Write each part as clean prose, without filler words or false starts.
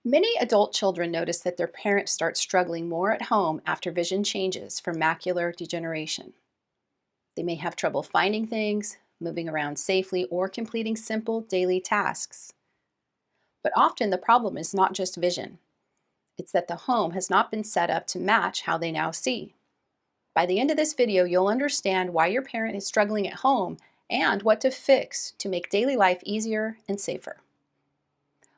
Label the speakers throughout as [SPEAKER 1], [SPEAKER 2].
[SPEAKER 1] Many adult children notice that their parents start struggling more at home after vision changes from macular degeneration. They may have trouble finding things, moving around safely, or completing simple daily tasks. But often the problem is not just vision. It's that the home has not been set up to match how they now see. By the end of this video, you'll understand why your parent is struggling at home and what to fix to make daily life easier and safer.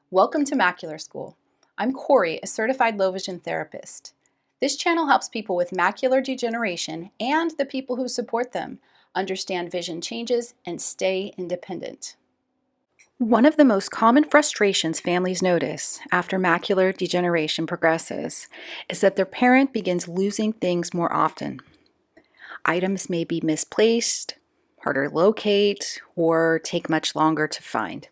[SPEAKER 1] Welcome to Macular School. I'm Corey, a certified low vision therapist. This channel helps people with macular degeneration and the people who support them understand vision changes and stay independent. One of the most common frustrations families notice after macular degeneration progresses is that their parent begins losing things more often. Items may be misplaced, harder to locate, or take much longer to find.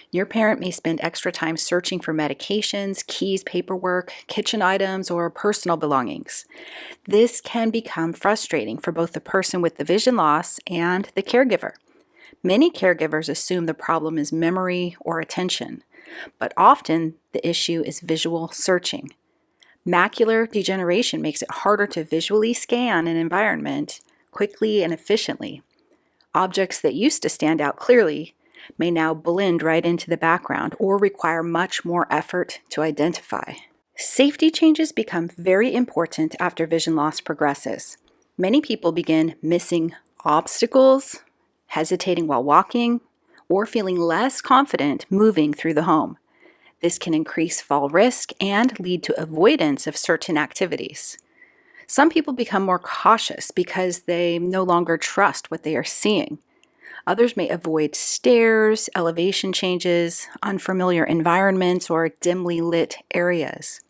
[SPEAKER 1] Your parent may spend extra time searching for medications, keys, paperwork, kitchen items, or personal belongings. This can become frustrating for both the person with the vision loss and the caregiver. Many caregivers assume the problem is memory or attention, but often the issue is visual searching. Macular degeneration makes it harder to visually scan an environment quickly and efficiently. Objects that used to stand out clearly may now blend right into the background or require much more effort to identify. Safety changes become very important after vision loss progresses. Many people begin missing obstacles, hesitating while walking, or feeling less confident moving through the home. This can increase fall risk and lead to avoidance of certain activities. Some people become more cautious because they no longer trust what they are seeing. Others may avoid stairs, elevation changes, unfamiliar environments, or dimly lit areas.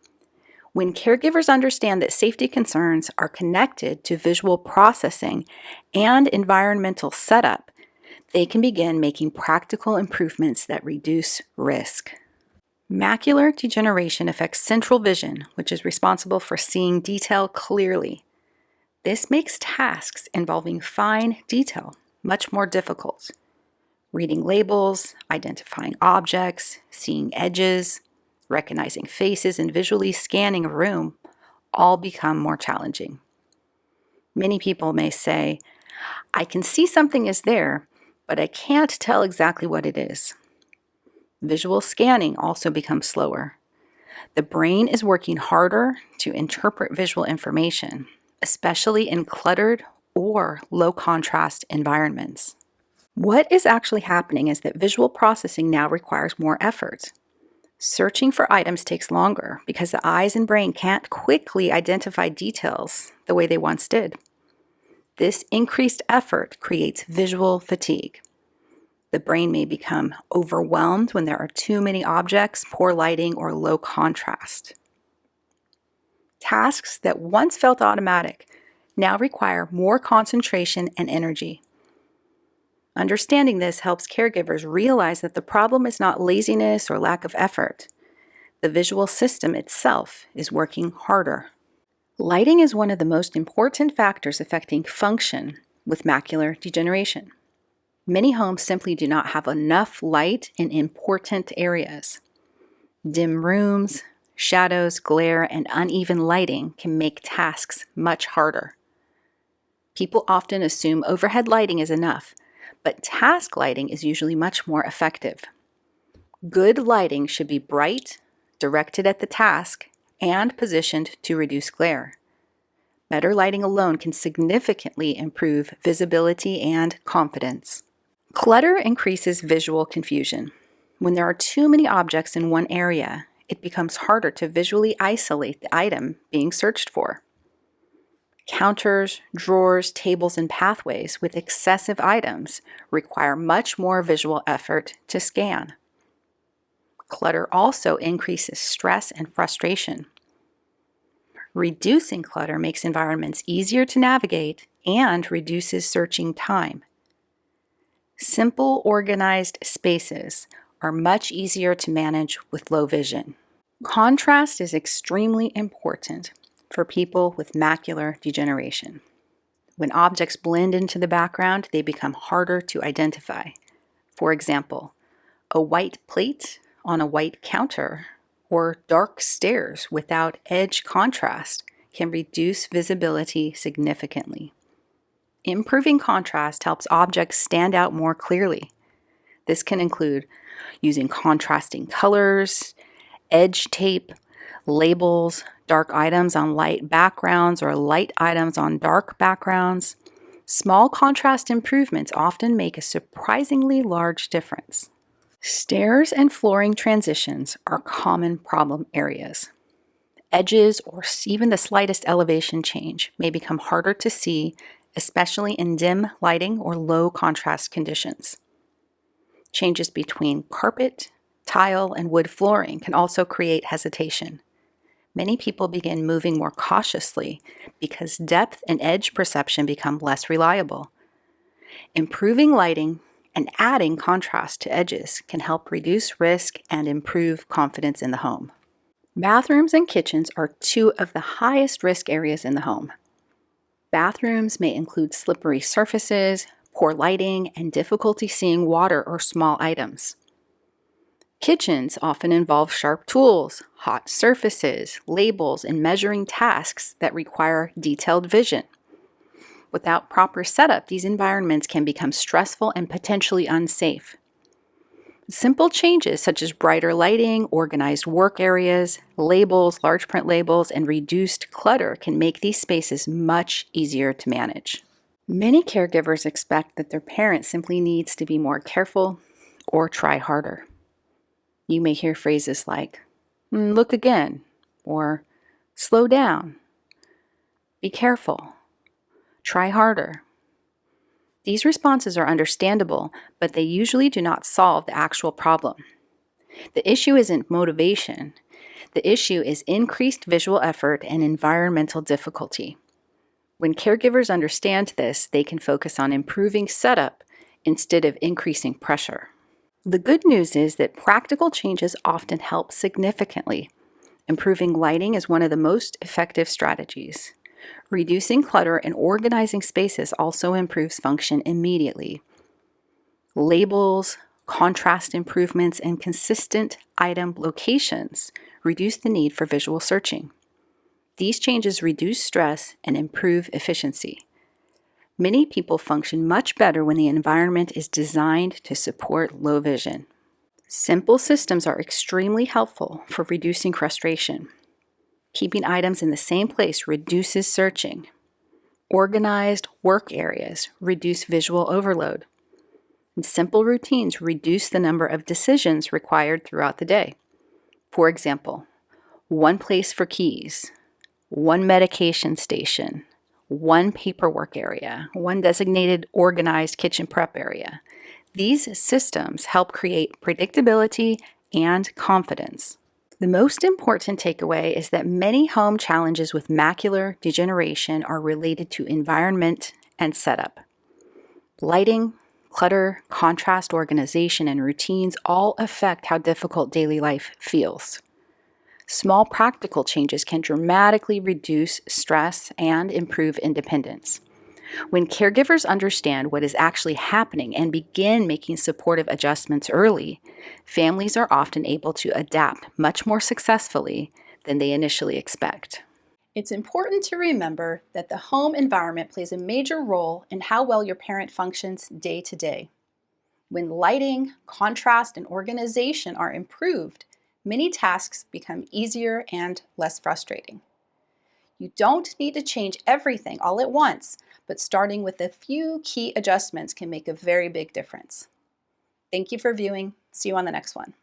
[SPEAKER 1] When caregivers understand that safety concerns are connected to visual processing and environmental setup, they can begin making practical improvements that reduce risk. Macular degeneration affects central vision, which is responsible for seeing detail clearly. This makes tasks involving fine detail much more difficult. Reading labels, identifying objects, seeing edges, recognizing faces, and visually scanning a room all become more challenging. Many people may say, "I can see something is there, but I can't tell exactly what it is." Visual scanning also becomes slower. The brain is working harder to interpret visual information, especially in cluttered or low contrast environments. What is actually happening is that visual processing now requires more effort. Searching for items takes longer because the eyes and brain can't quickly identify details the way they once did. This increased effort creates visual fatigue. The brain may become overwhelmed when there are too many objects, poor lighting, or low contrast. Tasks that once felt automatic now require more concentration and energy. Understanding this helps caregivers realize that the problem is not laziness or lack of effort. The visual system itself is working harder. Lighting is one of the most important factors affecting function with macular degeneration. Many homes simply do not have enough light in important areas. Dim rooms, shadows, glare, and uneven lighting can make tasks much harder. People often assume overhead lighting is enough, but task lighting is usually much more effective. Good lighting should be bright, directed at the task, and positioned to reduce glare. Better lighting alone can significantly improve visibility and confidence. Clutter increases visual confusion. When there are too many objects in one area, it becomes harder to visually isolate the item being searched for. Counters, drawers, tables, and pathways with excessive items require much more visual effort to scan. Clutter also increases stress and frustration. Reducing clutter makes environments easier to navigate and reduces searching time. Simple, organized spaces are much easier to manage with low vision. Contrast is extremely important for people with macular degeneration. When objects blend into the background, they become harder to identify. For example, a white plate on a white counter
[SPEAKER 2] or dark stairs without edge contrast can reduce visibility significantly. Improving contrast helps objects stand out more clearly. This can include using contrasting colors, edge tape, labels, dark items on light backgrounds or light items on dark backgrounds. Small contrast improvements often make a surprisingly large difference. Stairs and flooring transitions are common problem areas. Edges or even the slightest elevation change may become harder to see, especially in dim lighting or low contrast conditions. Changes between carpet, tile, and wood flooring can also create hesitation. Many people begin moving more cautiously because depth and edge perception become less reliable. Improving lighting and adding contrast to edges can help reduce risk and improve confidence in the home. Bathrooms and kitchens are two of the highest risk areas in the home. Bathrooms may include slippery surfaces, poor lighting, and difficulty seeing water or small items. Kitchens often involve sharp tools, hot surfaces, labels, and measuring tasks that require detailed vision. Without proper setup, these environments can become stressful and potentially unsafe. Simple changes such as brighter lighting, organized work areas, labels, large print labels, and reduced clutter can make these spaces much easier to manage. Many caregivers expect that their parent simply needs to be more careful or try harder. You may hear phrases like, "Look again," or "slow down," "be careful," "try harder." These responses are understandable, but they usually do not solve the actual problem. The issue isn't motivation. The issue is increased visual effort and environmental difficulty. When caregivers understand this, they can focus on improving setup instead of increasing pressure. The good news is that practical changes often help significantly. Improving lighting is one of the most effective strategies. Reducing clutter and organizing spaces also improves function immediately. Labels, contrast improvements, and consistent item locations reduce the need for visual searching. These changes reduce stress and improve efficiency. Many people function much better when the environment is designed to support low vision. Simple systems are extremely helpful for reducing frustration. Keeping items in the same place reduces searching. Organized work areas reduce visual overload. And simple routines reduce the number of decisions required throughout the day. For example, one place for keys, one medication station, one paperwork area, one designated organized kitchen prep area. These systems help create predictability and confidence. The most important takeaway is that many home challenges with macular degeneration are related to environment and setup. Lighting, clutter, contrast, organization, and routines all affect how difficult daily life feels. Small practical changes can dramatically reduce stress and improve independence. When caregivers understand what is actually happening and begin making supportive adjustments early, families are often able to adapt much more successfully than they initially expect.
[SPEAKER 1] It's important to remember that the home environment plays a major role in how well your parent functions day to day. When lighting, contrast, and organization are improved, many tasks become easier and less frustrating. You don't need to change everything all at once, but starting with a few key adjustments can make a very big difference. Thank you for viewing. See you on the next one.